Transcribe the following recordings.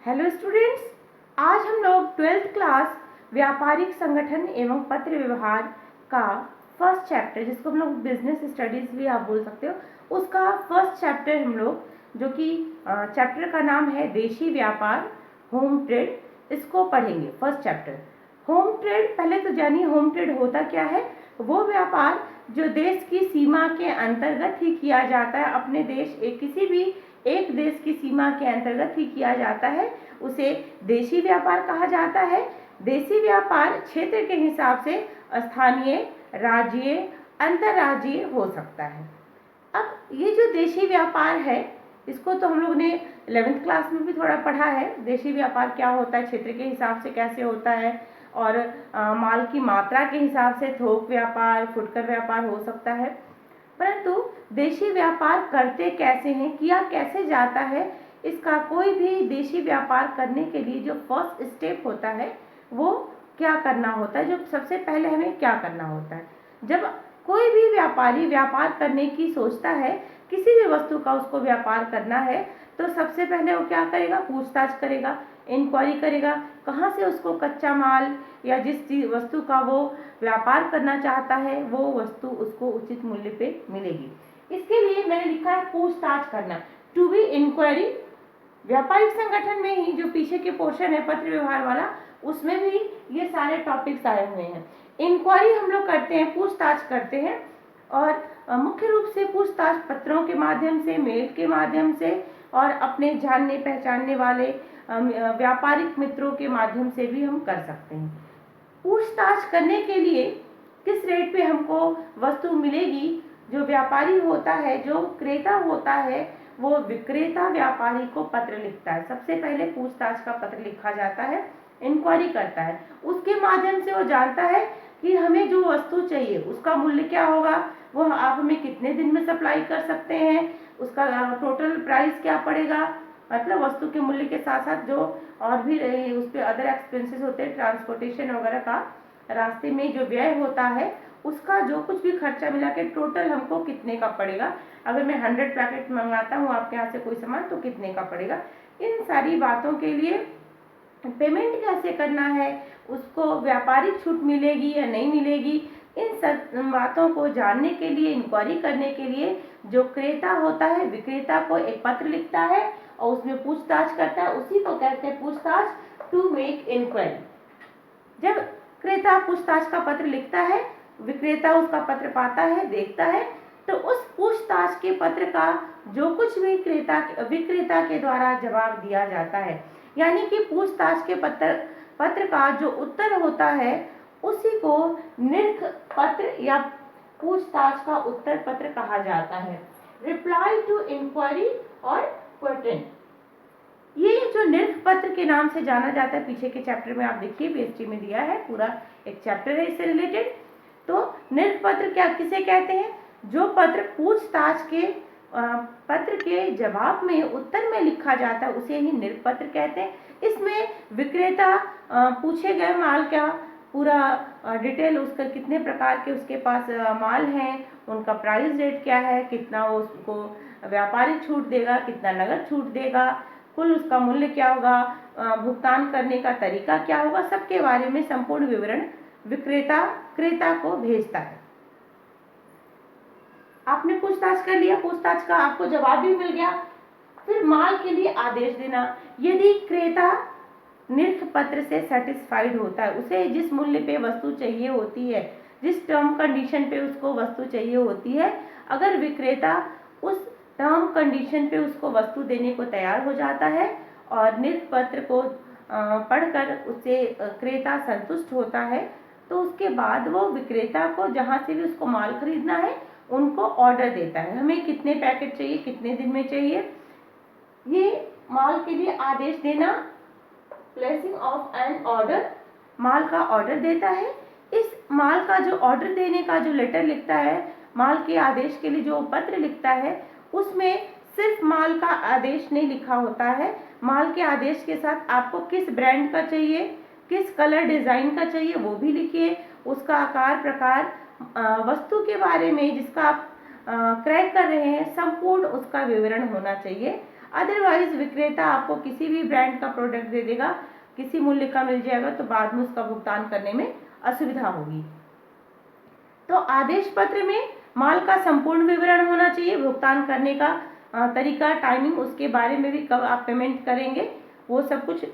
Hello students, आज हम लोग 12th क्लास व्यापारिक संगठन एवं पत्र व्यवहार का फर्स्ट चैप्टर, जिसको हम लोग बिजनेस स्टडीज भी आप बोल सकते हो, उसका फर्स्ट चैप्टर हम लोग, जो कि चैप्टर का नाम है देशी व्यापार होम ट्रेड, इसको पढ़ेंगे। First chapter home trade. पहले तो जानिए होम ट्रेड होता क्या है। वो व्यापार जो देश की सीमा के अंतर्गत ही किया जाता है, अपने देश किसी भी एक देश की सीमा के अंतर्गत ही किया जाता है, उसे देशी व्यापार कहा जाता है। देशी व्यापार क्षेत्र के हिसाब से स्थानीय, राज्यीय, अंतर्राज्यीय हो सकता है। अब ये जो देशी व्यापार है, इसको तो हम लोग ने 11th क्लास में भी थोड़ा पढ़ा है। देशी व्यापार क्या होता है, क्षेत्र के हिसाब से कैसे होता है, और माल की मात्रा के हिसाब से थोक व्यापार, फुटकर व्यापार हो सकता है। परंतु देशी व्यापार करते कैसे हैं, किया कैसे जाता है, इसका कोई भी देशी व्यापार करने के लिए जो फर्स्ट स्टेप होता है वो क्या करना होता है, जो सबसे पहले हमें क्या करना होता है। जब कोई भी व्यापारी व्यापार करने की सोचता है, किसी भी वस्तु का उसको व्यापार करना है, तो सबसे पहले वो क्या करेगा, पूछताछ करेगा, इंक्वायरी करेगा, कहाँ से उसको कच्चा माल या जिस वस्तु का वो व्यापार करना चाहता है वो वस्तु उसको उचित मूल्य पे मिलेगी। इसके लिए मैंने लिखा है पूछताछ करना, टू बी इंक्वायरी। व्यापारिक संगठन में ही जो पीछे के पोर्शन है पत्र व्यवहार वाला, उसमें भी ये सारे टॉपिक्स आए हुए हैं। इंक्वायरी हम लोग करते हैं, पूछताछ करते हैं, और मुख्य रूप से पूछताछ पत्रों के माध्यम से, मेल के माध्यम से, और अपने जानने पहचानने वाले व्यापारिक मित्रों के माध्यम से भी हम कर सकते हैं। पूछताछ करने के लिए किस रेट पे हमको वस्तु मिलेगी, जो व्यापारी होता है, जो क्रेता होता है, वो विक्रेता व्यापारी को पत्र लिखता है। सबसे पहले पूछताछ का पत्र लिखा जाता है, इंक्वायरी करता है, उसके माध्यम से वो जानता है कि हमें जो वस्तु चाहिए उसका मूल्य क्या होगा, वो आप हमें कितने दिन में सप्लाई कर सकते हैं, उसका टोटल प्राइस क्या पड़ेगा, मतलब वस्तु के मूल्य के साथ साथ जो और भी उस पर अदर एक्सपेंसेस होते हैं, ट्रांसपोर्टेशन वगैरह का, रास्ते में जो व्यय होता है उसका जो कुछ भी खर्चा मिला के टोटल हमको कितने का पड़ेगा। अगर मैं 100 पैकेट मंगाता हूँ आपके यहाँ से कोई सामान, तो कितने का पड़ेगा। इन सारी बातों के लिए पेमेंट कैसे करना है, उसको व्यापारिक छूट मिलेगी या नहीं मिलेगी, इन सब बातों को जानने के लिए, इंक्वायरी करने के लिए जो क्रेता होता है विक्रेता को एक पत्र लिखता है और उसमें पूछताछ करता है, उसी को कहते हैं पूछताछ, टू मेक इंक्वायरी। जब क्रेता पूछताछ का पत्र लिखता है, विक्रेता उसका पत्र पाता है, देखता है, तो उस पूछताछ के पत्र का जो कुछ भी विक्रेता के द्वारा जवाब दिया जाता है, यानी कि पूछताछ के पत्र का जो उत्तर होता है उसी को निर्ख पत्र या पूछताछ का उत्तर पत्र कहा जाता है, रिप्लाई टू इंक्वायरी और क्वेश्चन। ये जो निर्ख पत्र के नाम से जाना जाता है, पीछे के चैप्टर में आप देखिए बीएसटी में दिया है, पूरा एक चैप्टर है इससे रिलेटेड। तो निर्ख पत्र क्या किसे कहते हैं, जो पत्र पूछताछ के पत्र के जवाब में, उत्तर में लिखा जाता है, उसे ही निर्ख पत्र कहते हैं। इसमें विक्रेता पूछे गए माल का पूरा डिटेल, उसका कितने प्रकार के उसके पास माल हैं, उनका प्राइस रेट क्या है, कितना वो उसको व्यापारिक छूट देगा, कितना नगद छूट देगा, कुल उसका मूल्य क्या होगा, भुगतान करने का तरीका क्या होगा, सबके बारे में संपूर्ण विवरण विक्रेता क्रेता को भेजता है। आपने पूछताछ कर लिया, पूछताछ का आपको जवाब भी मिल गया, फिर माल के लिए आदेश देना। यदि क्रेता निर्ख पत्र से सेटिस्फाइड होता है, उसे जिस मूल्य पे वस्तु चाहिए होती है, जिस टर्म कंडीशन पे उसको वस्तु चाहिए होती है, अगर विक्रेता उस टर्म कंडीशन पे उसको वस्तु देने को तैयार हो जाता है और निर्ख पत्र को पढ़कर उससे क्रेता संतुष्ट होता है, तो उसके बाद वो विक्रेता को जहाँ से भी उसको माल खरीदना है उनको ऑर्डर देता है, हमें कितने पैकेट चाहिए, कितने दिन में चाहिए, ये माल के लिए आदेश देना, प्लेसिंग ऑफ एन ऑर्डर, माल का ऑर्डर देता है। इस माल का जो ऑर्डर देने का जो लेटर लिखता है, माल के आदेश के लिए जो पत्र लिखता है, उसमें सिर्फ माल का आदेश नहीं लिखा होता है, माल के आदेश के साथ आपको किस ब्रांड का चाहिए, किस कलर डिजाइन का चाहिए वो भी लिखिए, उसका आकार प्रकार, वस्तु के बारे में जिसका आप क्रय कर रहे हैं संपूर्ण उसका विवरण होना चाहिए। अदरवाइज विक्रेता आपको किसी भी ब्रांड का प्रोडक्ट दे देगा, किसी मूल्य का मिल जाएगा, तो बाद में उसका भुगतान करने में असुविधा होगी। तो आदेश पत्र में माल का संपूर्ण विवरण होना चाहिए, भुगतान करने का तरीका, टाइमिंग, उसके बारे में भी कब आप पेमेंट करेंगे, वो सब कुछ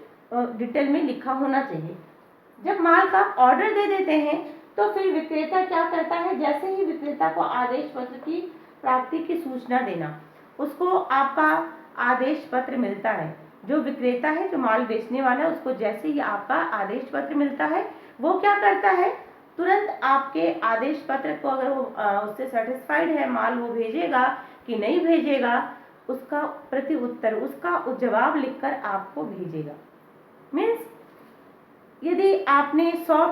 डिटेल में लिखा होना चाहिए। जब माल का ऑर्डर दे देते हैं तो फिर विक्रेता क्या करता है, जैसे ही विक्रेता को आदेश पत्र की प्राप्ति की सूचना देना, उसको आपका आदेश पत्र मिलता है, जो विक्रेता है, जो माल बेचने वाला है, उसको जैसे ही आपका आदेश पत्र मिलता है, वो क्या करता है, तुरंत आपके आदेश पत्र को, अगर वो उससे सेटिस्फाइड है माल, वो भेजेगा कि नहीं भेजेगा, उसका प्रति उत्तर, उसका जवाब लिखकर आपको भेजेगा। मीन्स यदि आपने 100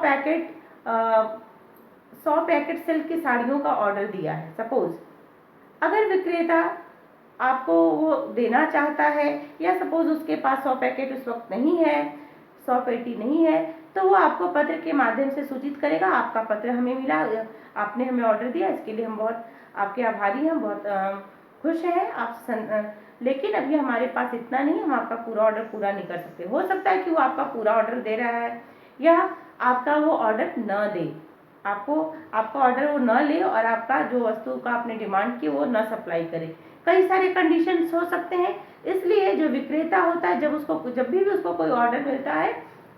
पैकेट सिल्क की साड़ियों का ऑर्डर दिया है सपोज, अगर विक्रेता आपको वो देना चाहता है, या सपोज उसके पास 100 पैकेट उस वक्त नहीं है, 100 पेटी नहीं है, तो वो आपको पत्र के माध्यम से सूचित करेगा, आपका पत्र हमें मिला, आपने हमें ऑर्डर दिया, इसके लिए हम बहुत आपके आभारी हैं, बहुत खुश हैं आप, लेकिन अभी हमारे पास इतना नहीं, हम आपका पूरा ऑर्डर पूरा नहीं कर सकते। हो सकता है कि वो आपका पूरा ऑर्डर दे रहा है, या आपका वो ऑर्डर न दे, आपका ऑर्डर वो न ले, और आपका जो वस्तु का आपने डिमांड की वो न सप्लाई करे। कई सारे कंडीशंस हो सकते हैं, इसलिए जो विक्रेता होता है, जब भी उसको कोई ऑर्डर मिलता है,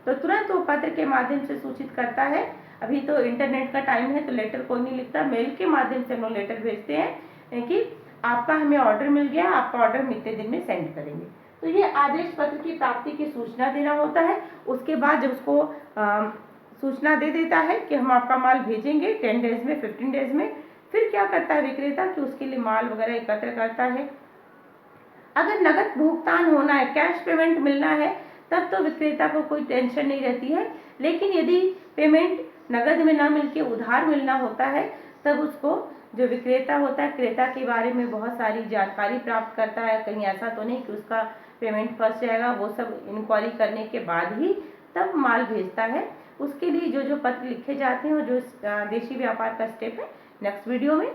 तो तुरंत वो पत्र के माध्यम से सूचित करता है। अभी तो इंटरनेट का टाइम है, तो लेटर कोई नहीं लिखता, मेल के माध्यम से हम लोग लेटर भेजते हैं कि आपका हमें ऑर्डर मिल गया, आपका ऑर्डर हम इतने दिन में सेंड करेंगे। तो ये आदेश पत्र की प्राप्ति की सूचना देना होता है। उसके बाद जब उसको सूचना दे देता है कि हम आपका माल भेजेंगे 10 डेज में, 15 डेज में, फिर क्या करता है विक्रेता कि उसके लिए माल वगैरह एकत्र करता है। अगर नगद भुगतान होना है, कैश पेमेंट मिलना है, तब तो विक्रेता को कोई टेंशन नहीं रहती है, लेकिन यदि पेमेंट नगद में ना मिलके उधार मिलना होता है, तब उसको जो विक्रेता होता है, क्रेता के बारे में बहुत सारी जानकारी प्राप्त करता है, कहीं ऐसा तो नहीं कि उसका पेमेंट फंस जाएगा, वो सब इंक्वायरी करने के बाद ही तब माल भेजता है। उसके लिए जो जो पत्र लिखे जाते हैं और जो देशी व्यापार का स्टेप है, नेक्स्ट वीडियो में